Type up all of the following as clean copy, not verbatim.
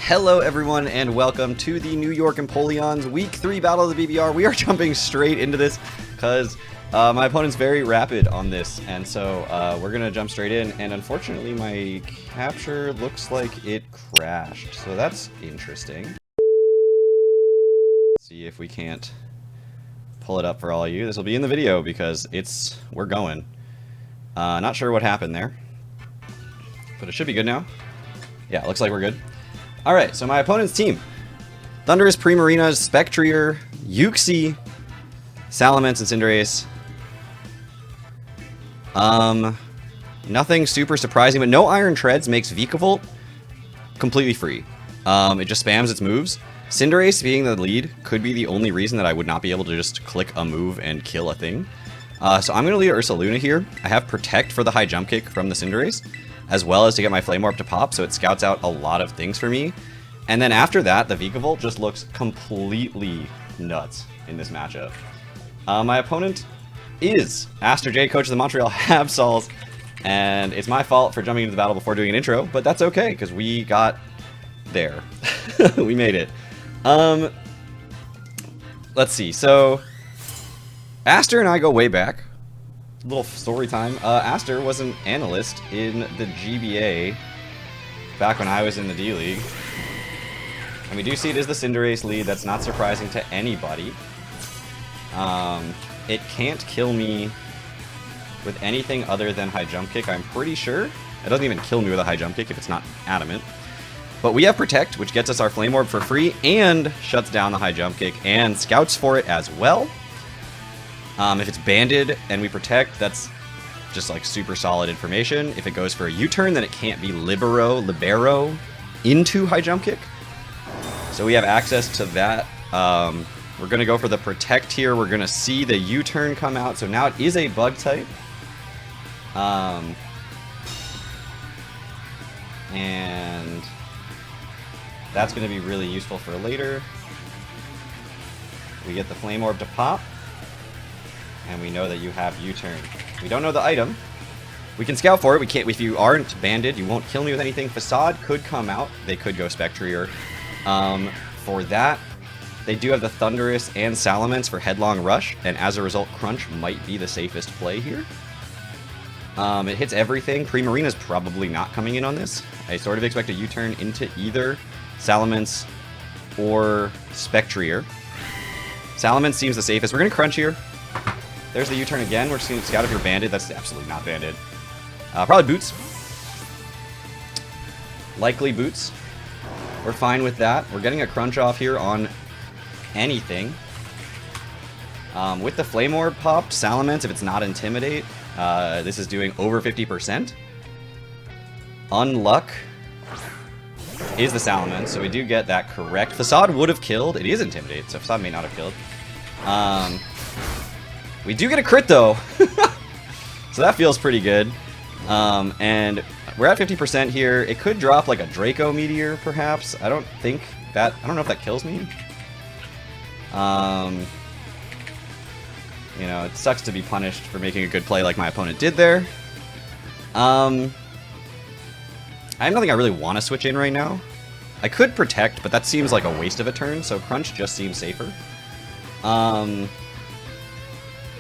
Hello everyone and welcome to the New York Empoleon's Week 3 Battle of the BBR. We are jumping straight into this because my opponent's very rapid on this, and so we're going to jump straight in, and unfortunately my capture looks like it crashed, so that's interesting. See if we can't pull it up for all of you. This will be in the video because we're going. Not sure what happened there, but it should be good now. Yeah, it looks like we're good. Alright, so my opponent's team. Thundurus, Primarinas, Spectrier, Uxie, Salamence, and Cinderace. Nothing super surprising, but no Iron Treads makes Vikavolt completely free. It just spams its moves. Cinderace, being the lead, could be the only reason that I would not be able to just click a move and kill a thing. So I'm going to lead Ursaluna here. I have Protect for the high jump kick from the Cinderace, as well as to get my Flame Orb to pop, so it scouts out a lot of things for me. And then after that, the Vikavolt just looks completely nuts in this matchup. My opponent is Aster J, coach of the Montreal Habsols, and it's my fault for jumping into the battle before doing an intro, but that's okay, because we got there. We made it. Let's see, so Aster and I go way back. Little story time. Aster was an analyst in the GBA back when I was in the D-League. And we do see it is the Cinderace lead. That's not surprising to anybody. It can't kill me with anything other than high jump kick, I'm pretty sure. It doesn't even kill me with a high jump kick if it's not adamant. But we have Protect, which gets us our Flame Orb for free and shuts down the high jump kick and scouts for it as well. If it's banded and we Protect, that's just like super solid information. If it goes for a U-turn, then it can't be Libero into high jump kick. So we have access to that. We're going to go for the Protect here. We're going to see the U-turn come out. So now it is a bug type. And that's going to be really useful for later. We get the Flame Orb to pop. And we know that you have U-turn. We don't know the item. We can scout for it. We can't. If you aren't banded, you won't kill me with anything. Facade could come out. They could go Spectrier. For that, they do have the Thundurus and Salamence for Headlong Rush, and as a result, Crunch might be the safest play here. It hits everything. Primarina's probably not coming in on this. I sort of expect a U-turn into either Salamence or Spectrier. Salamence seems the safest. We're going to Crunch here. There's the U-turn again. We're just going to scout if you're banded. That's absolutely not banded. Probably Boots. Likely Boots. We're fine with that. We're getting a Crunch off here on anything. With the Flame Orb popped, Salamence, if it's not Intimidate, this is doing over 50%. Unluck is the Salamence, so we do get that correct. Facade would have killed. It is Intimidate, so Facade may not have killed. We do get a crit though, so that feels pretty good. And we're at 50% here. It could drop like a Draco Meteor, perhaps. I don't know if that kills me. You know, it sucks to be punished for making a good play like my opponent did there. I have nothing I really want to switch in right now. I could Protect, but that seems like a waste of a turn, so Crunch just seems safer.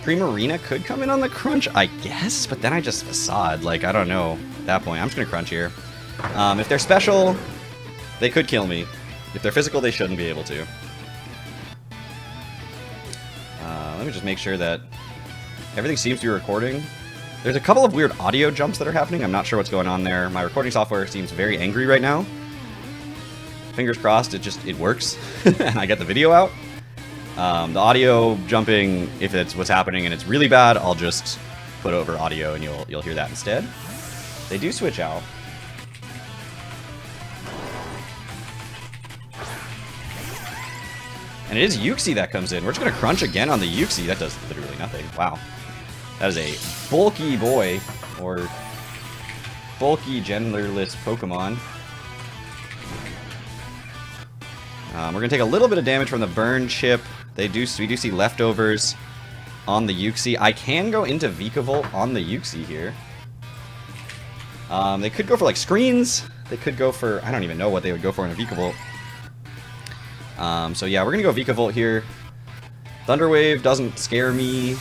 Primarina could come in on the Crunch, I guess, but then I just Facade. Like, I don't know at that point. I'm just going to Crunch here. If they're special, they could kill me. If they're physical, they shouldn't be able to. Let me just make sure that everything seems to be recording. There's a couple of weird audio jumps that are happening. I'm not sure what's going on there. My recording software seems very angry right now. Fingers crossed it works and I get the video out. The audio jumping, if it's what's happening and it's really bad, I'll just put over audio and you'll hear that instead. They do switch out. And it is Uxie that comes in. We're just going to Crunch again on the Uxie. That does literally nothing. Wow. That is a bulky boy, or bulky genderless Pokemon. We're going to take a little bit of damage from the Burn Chip. We do see leftovers on the Uxie. I can go into Vikavolt on the Uxie here. They could go for like screens. They could go for, I don't even know what they would go for in a Vikavolt. So yeah, we're going to go Vikavolt here. Thunder Wave doesn't scare me.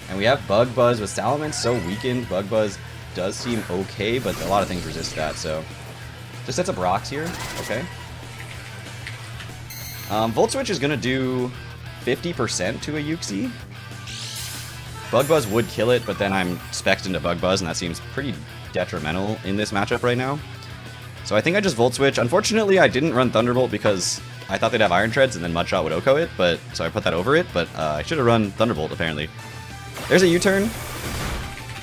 And we have Bug Buzz with Salamence so weakened. Bug Buzz does seem okay, but a lot of things resist that, so... Just sets up rocks here. Okay. Volt Switch is going to do 50% to a Uxie. Bug Buzz would kill it, but then I'm spec'd into Bug Buzz, and that seems pretty detrimental in this matchup right now. So I think I just Volt Switch. Unfortunately, I didn't run Thunderbolt because I thought they'd have Iron Treads, and then Mudshot would OHKO it, but so I put that over it, but I should have run Thunderbolt, apparently. There's a U-turn.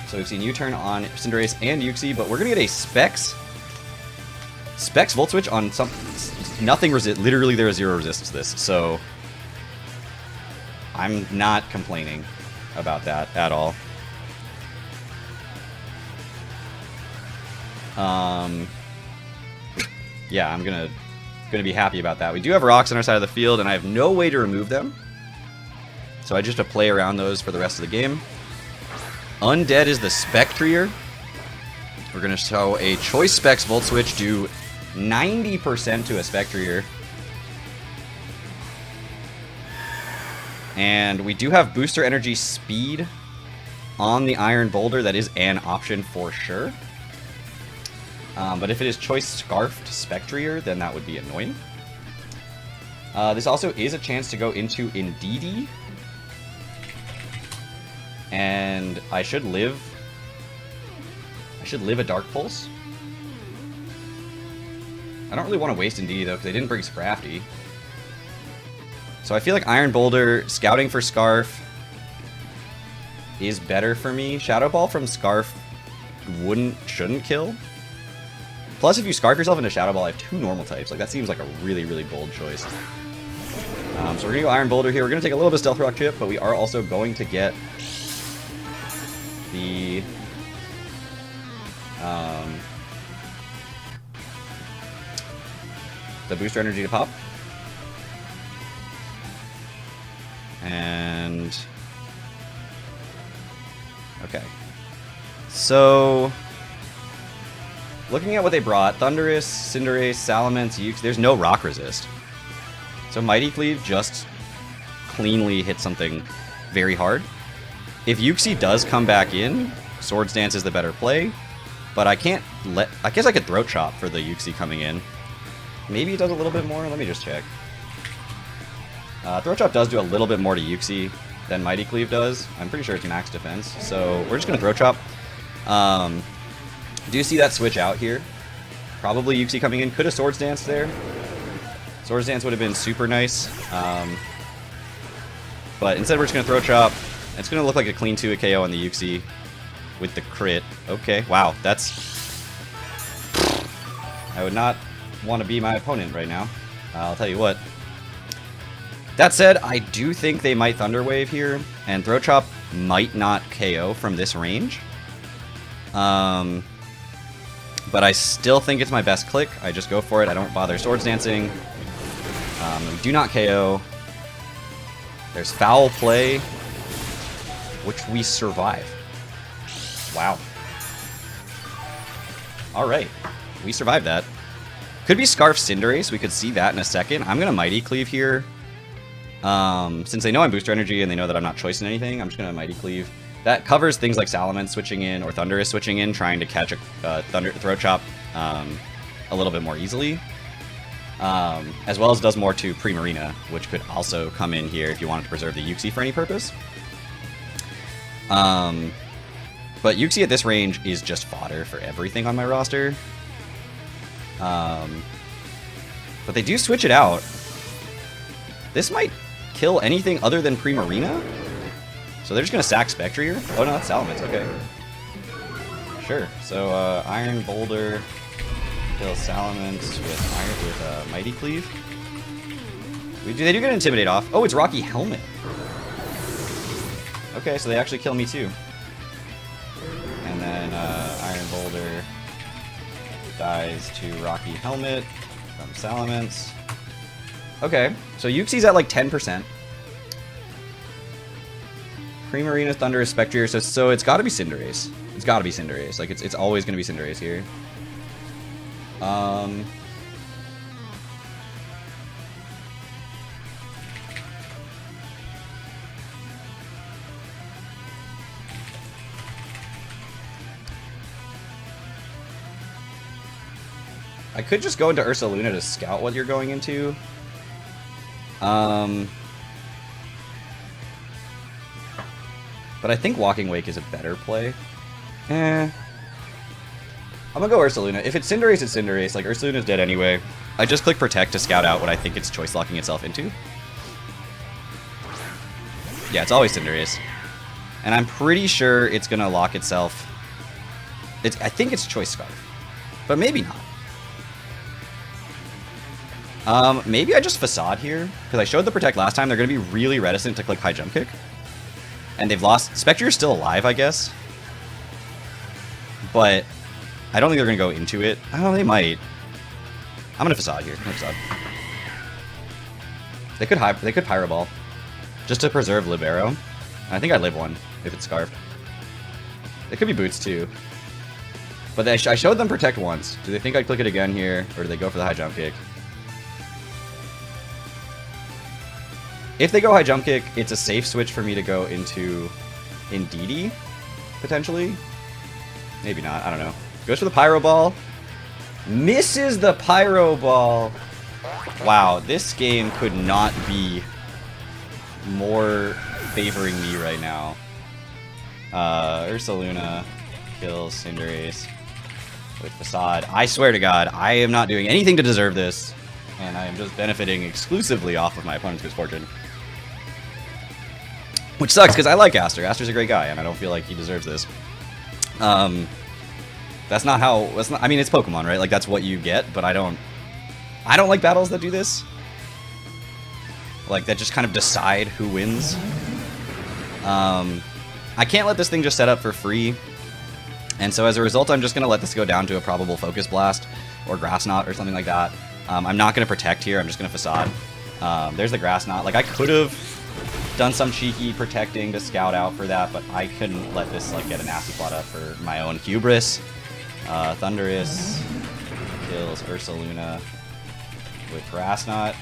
So we've seen U-turn on Cinderace and Uxie, but we're going to get a Specs Volt Switch on nothing resist. Literally, there is 0 resist to this, so I'm not complaining about that at all. Yeah, I'm gonna be happy about that. We do have rocks on our side of the field, and I have no way to remove them, so I just have to play around those for the rest of the game. Undead is the Spectrier. We're gonna show a Choice Specs Volt Switch do 90% to a Spectrier. And we do have Booster Energy Speed on the Iron Boulder. That is an option for sure. But if it is Choice Scarfed Spectrier, then that would be annoying. This also is a chance to go into Indeedee. And I should live a Dark Pulse. I don't really want to waste Indeedee, though, because they didn't bring Scrafty. So I feel like Iron Boulder, scouting for Scarf, is better for me. Shadow Ball from Scarf shouldn't kill. Plus, if you Scarf yourself into Shadow Ball, I have 2 normal types. Like, that seems like a really, really bold choice. So we're going to go Iron Boulder here. We're going to take a little bit of Stealth Rock Chip, but we are also going to get the... the Booster Energy to pop. And... okay. So... looking at what they brought, Thundurus, Cinderace, Salamence, Uxie, there's no rock resist. So Mighty Cleave just cleanly hits something very hard. If Uxie does come back in, Swords Dance is the better play, but I can't let... I guess I could Throat Chop for the Uxie coming in. Maybe it does a little bit more, let me just check. Throat Chop does do a little bit more to Uxie than Mighty Cleave does. I'm pretty sure it's max defense, so we're just going to Throat Chop. Do you see that switch out here? Probably Uxie coming in. Could have Swords Dance there. Swords Dance would have been super nice. But instead we're just going to Throat Chop. It's going to look like a clean 2 KO on the Uxie with the crit. Okay, wow, that's... I would not want to be my opponent right now. I'll tell you what. That said, I do think they might Thunder Wave here, and Throat Chop might not KO from this range. But I still think it's my best click. I just go for it. I don't bother Swords Dancing. We do not KO. There's Foul Play, which we survive. Wow. Alright. We survived that. Could be Scarf Cinderace. We could see that in a second. I'm going to Mighty Cleave here. Since they know I'm Booster Energy and they know that I'm not choicing anything, I'm just going to Mighty Cleave. That covers things like Salamence switching in or Thundurus switching in, trying to catch a Throat Chop a little bit more easily. As well as does more to Primarina, which could also come in here if you wanted to preserve the Uxie for any purpose. But Uxie at this range is just fodder for everything on my roster. But they do switch it out. This might kill anything other than Primarina. So they're just going to sack Spectrier. Oh no, that's Salamence, okay. Sure, so Iron Boulder kills Salamence with Mighty Cleave. They do get Intimidate off. Oh, it's Rocky Helmet. Okay, so they actually kill me too. And then Iron Boulder dies to Rocky Helmet from Salamence. Okay, so Uxie's at like 10%. Primarina, Thundurus, Spectrier, so it's got to be Cinderace. It's got to be Cinderace. Like, it's always going to be Cinderace here. Um... I could just go into Ursaluna to scout what you're going into. But I think Walking Wake is a better play. I'm gonna go Ursaluna. If it's Cinderace, it's Cinderace. Like, Ursaluna's dead anyway. I just click Protect to scout out what I think it's choice locking itself into. Yeah, it's always Cinderace. And I'm pretty sure it's gonna lock itself. I think it's Choice Scarf. But maybe not. Maybe I just Facade here, because I showed the Protect last time. They're going to be really reticent to click High Jump Kick. And they've lost... Spectre's still alive, I guess. But I don't think they're going to go into it. Oh, they might. I'm going to Facade here. Facade. They could Pyro Ball, just to preserve Libero. I think I'd live one, if it's Scarfed. They could be Boots, too. But I showed them Protect once. Do they think I'd click it again here, or do they go for the High Jump Kick? If they go High Jump Kick, it's a safe switch for me to go into Indeedee, potentially. Maybe not, I don't know. Goes for the Pyro Ball. Misses the Pyro Ball. Wow, this game could not be more favoring me right now. Ursaluna kills Cinderace with Facade. I swear to God, I am not doing anything to deserve this. And I am just benefiting exclusively off of my opponent's good fortune. Which sucks, because I like Aster. Aster's a great guy, and I don't feel like he deserves this. That's not how... I mean, it's Pokemon, right? Like, that's what you get, but I don't like battles that do this. Like, that just kind of decide who wins. I can't let this thing just set up for free. And so as a result, I'm just going to let this go down to a probable Focus Blast or Grass Knot or something like that. I'm not going to Protect here. I'm just going to Facade. There's the Grass Knot. Like, I could have done some cheeky protecting to scout out for that, but I couldn't let this like get a nasty plot up for my own hubris. Thundurus kills Ursaluna with Grass Knot.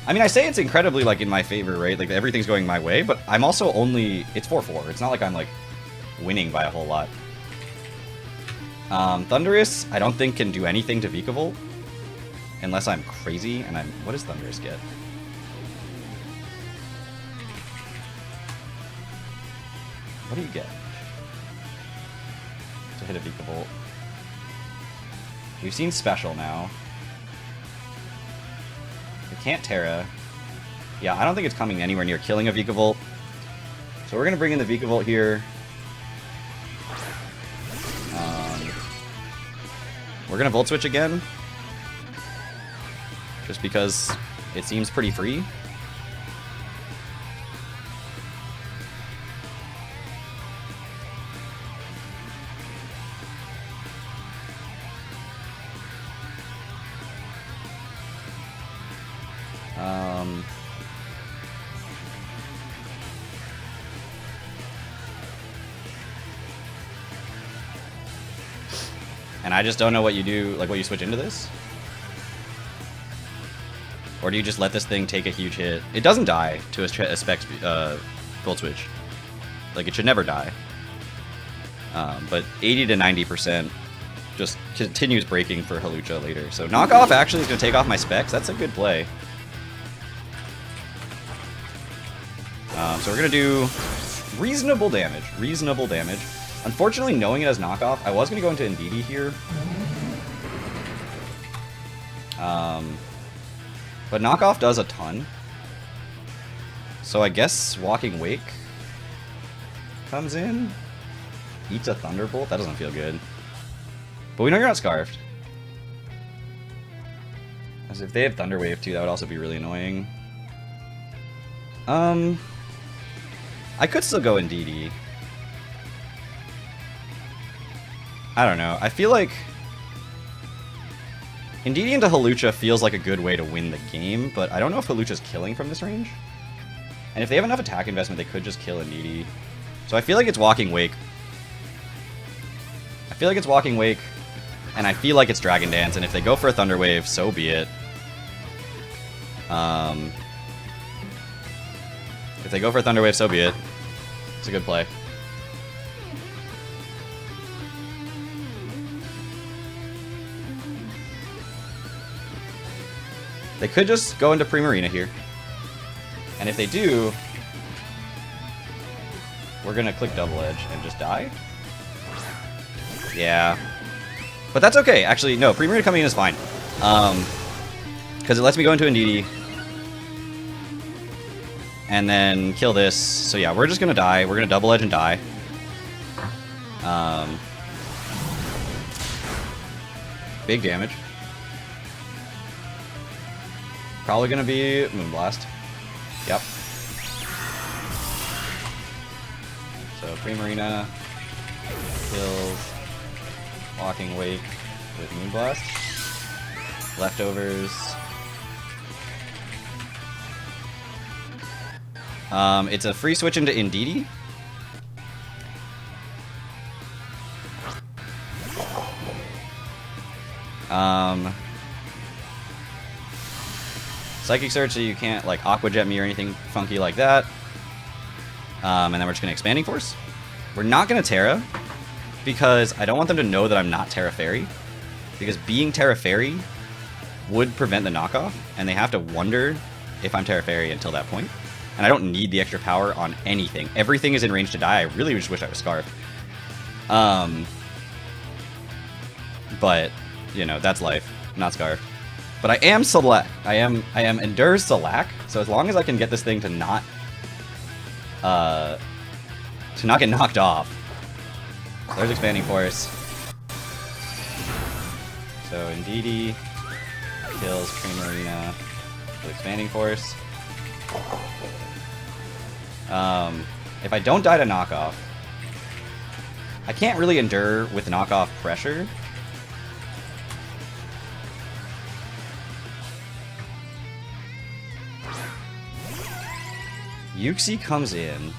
I mean, I say it's incredibly like in my favor, right? Like everything's going my way, but I'm also only... It's 4-4. It's not like I'm like winning by a whole lot. Thundurus, I don't think can do anything to Vikavolt. Unless I'm crazy, and I'm... What does Thundurus get? What do you get to hit a Vikavolt? We've seen Special now. We can't Terra. Yeah, I don't think it's coming anywhere near killing a Vikavolt. So we're going to bring in the Vikavolt here. We're going to Volt Switch again. Just because it seems pretty free. And I just don't know what you do, like what you switch into this? Or do you just let this thing take a huge hit? It doesn't die to a spec Volt Switch. Like, it should never die. But 80 to 90% just continues breaking for Hawlucha later. So Knockoff actually is going to take off my specs. That's a good play. So we're going to do reasonable damage. Reasonable damage. Unfortunately, knowing it as Knockoff, I was going to go into Indeedee here. But Knockoff does a ton. So I guess Walking Wake comes in. Eats a Thunderbolt. That doesn't feel good. But we know you're not Scarfed. As if they have Thunder Wave too, that would also be really annoying. I could still go Indeedee. I don't know. I feel like Indeedee into Hawlucha feels like a good way to win the game, but I don't know if Hawlucha's killing from this range. And if they have enough attack investment, they could just kill Indeedee. So I feel like it's Walking Wake. I feel like it's Walking Wake. And I feel like it's Dragon Dance, and if they go for a Thunder Wave, so be it. If they go for a Thunder Wave, so be it. It's a good play. They could just go into Primarina here. And if they do, we're going to click Double Edge and just die. Yeah. But that's okay. Actually, no, Primarina coming in is fine. Because it lets me go into Indeedee. And then kill this. So yeah, we're just going to die. We're going to Double Edge and die. Big damage. Probably going to be Moonblast. Yep. So Primarina kills Walking Wake with Moonblast. Leftovers. It's a free switch into Indeedee. Psychic Surge, so you can't like Aqua Jet me or anything funky like that. And then we're just gonna Expanding Force. We're not gonna Terra because I don't want them to know that I'm not Terra Fairy. Because being Terra Fairy would prevent the knockoff, and they have to wonder if I'm Terra Fairy until that point. And I don't need the extra power on anything. Everything is in range to die. I really just wish I was Scarfed. But you know, that's life. I'm not Scarfed. But I am Select. I am Endure Select. So as long as I can get this thing to not get knocked off. So there's Expanding Force. So Indeedee kills Primarina with Expanding Force. If I don't die to knockoff, I can't really endure with knockoff pressure. Yuxi comes in.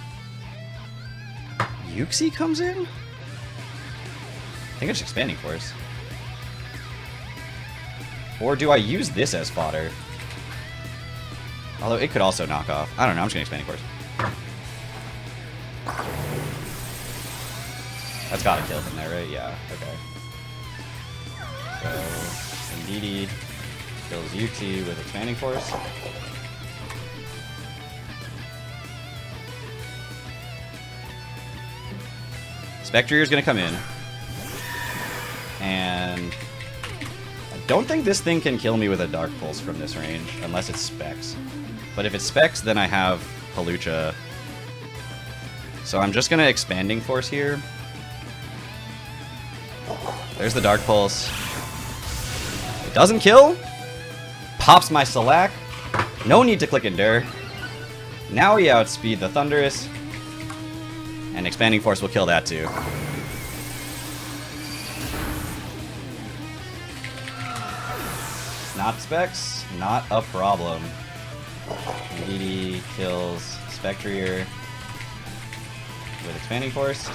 Yuxi comes in? I think it's Expanding Force. Or do I use this as fodder? Although it could also knock off. I don't know, I'm just gonna Expanding Force. That's gotta kill from there, right? Yeah, okay. So, Indeedee kills Yuxi with Expanding Force. Spectrier is going to come in. And I don't think this thing can kill me with a Dark Pulse from this range, unless it's Specs. But if it's Specs, then I have Palucha. So I'm just going to Expanding Force here. There's the Dark Pulse. It doesn't kill. Pops my Select. No need to click Endure. Now we outspeed the Thundurus. And Expanding Force will kill that too. Not Specs, not a problem. Indeedee kills Spectrier with Expanding Force.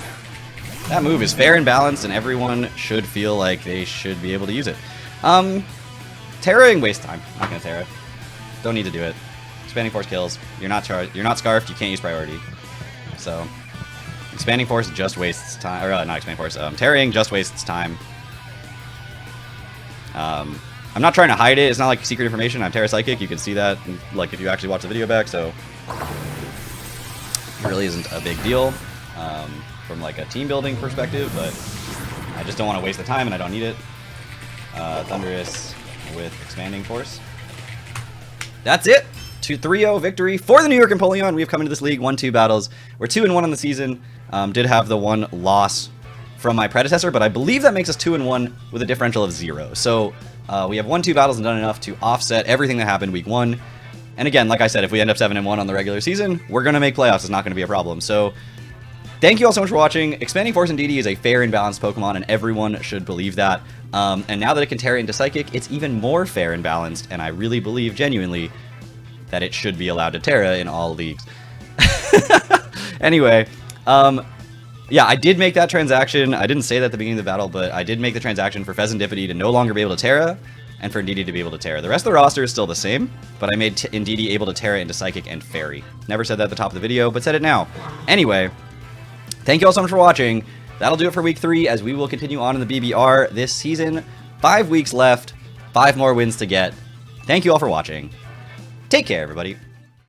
That move is fair and balanced, and everyone should feel like they should be able to use it. Terraing waste time. Not gonna Terra. Don't need to do it. Expanding Force kills. You're not Scarfed. You can't use priority. So. Expanding Force just wastes time, or not Expanding Force, Terraing just wastes time. I'm not trying to hide it, it's not like secret information, I'm Terra Psychic, you can see that, like, if you actually watch the video back, so it really isn't a big deal from, like, a team building perspective, but I just don't want to waste the time, and I don't need it. Thundurus with Expanding Force. That's it! 3-0 victory for the New York Empoleon. We have come into this league, won 2 battles. We're 2-1 on the season. Did have the 1 loss from my predecessor, but I believe that makes us 2-1 with a differential of 0. So we have won 2 battles and done enough to offset everything that happened week 1. And again, like I said, if we end up 7-1 on the regular season, we're going to make playoffs. It's not going to be a problem. So thank you all so much for watching. Expanding Force Indeedee is a fair and balanced Pokemon, and everyone should believe that. And now that it can Terra into Psychic, it's even more fair and balanced, and I really believe genuinely that it should be allowed to Terra in all leagues. Anyway, Yeah, I did make that transaction. I didn't say that at the beginning of the battle, but I did make the transaction for Fezandipity to no longer be able to Terra, and for Indeedee to be able to Terra. The rest of the roster is still the same, but I made Indeedee able to Terra into Psychic and Fairy. Never said that at the top of the video, but said it now. Anyway, thank you all so much for watching. That'll do it for week 3, as we will continue on in the BBR this season. 5 weeks left, 5 more wins to get. Thank you all for watching. Take care, everybody.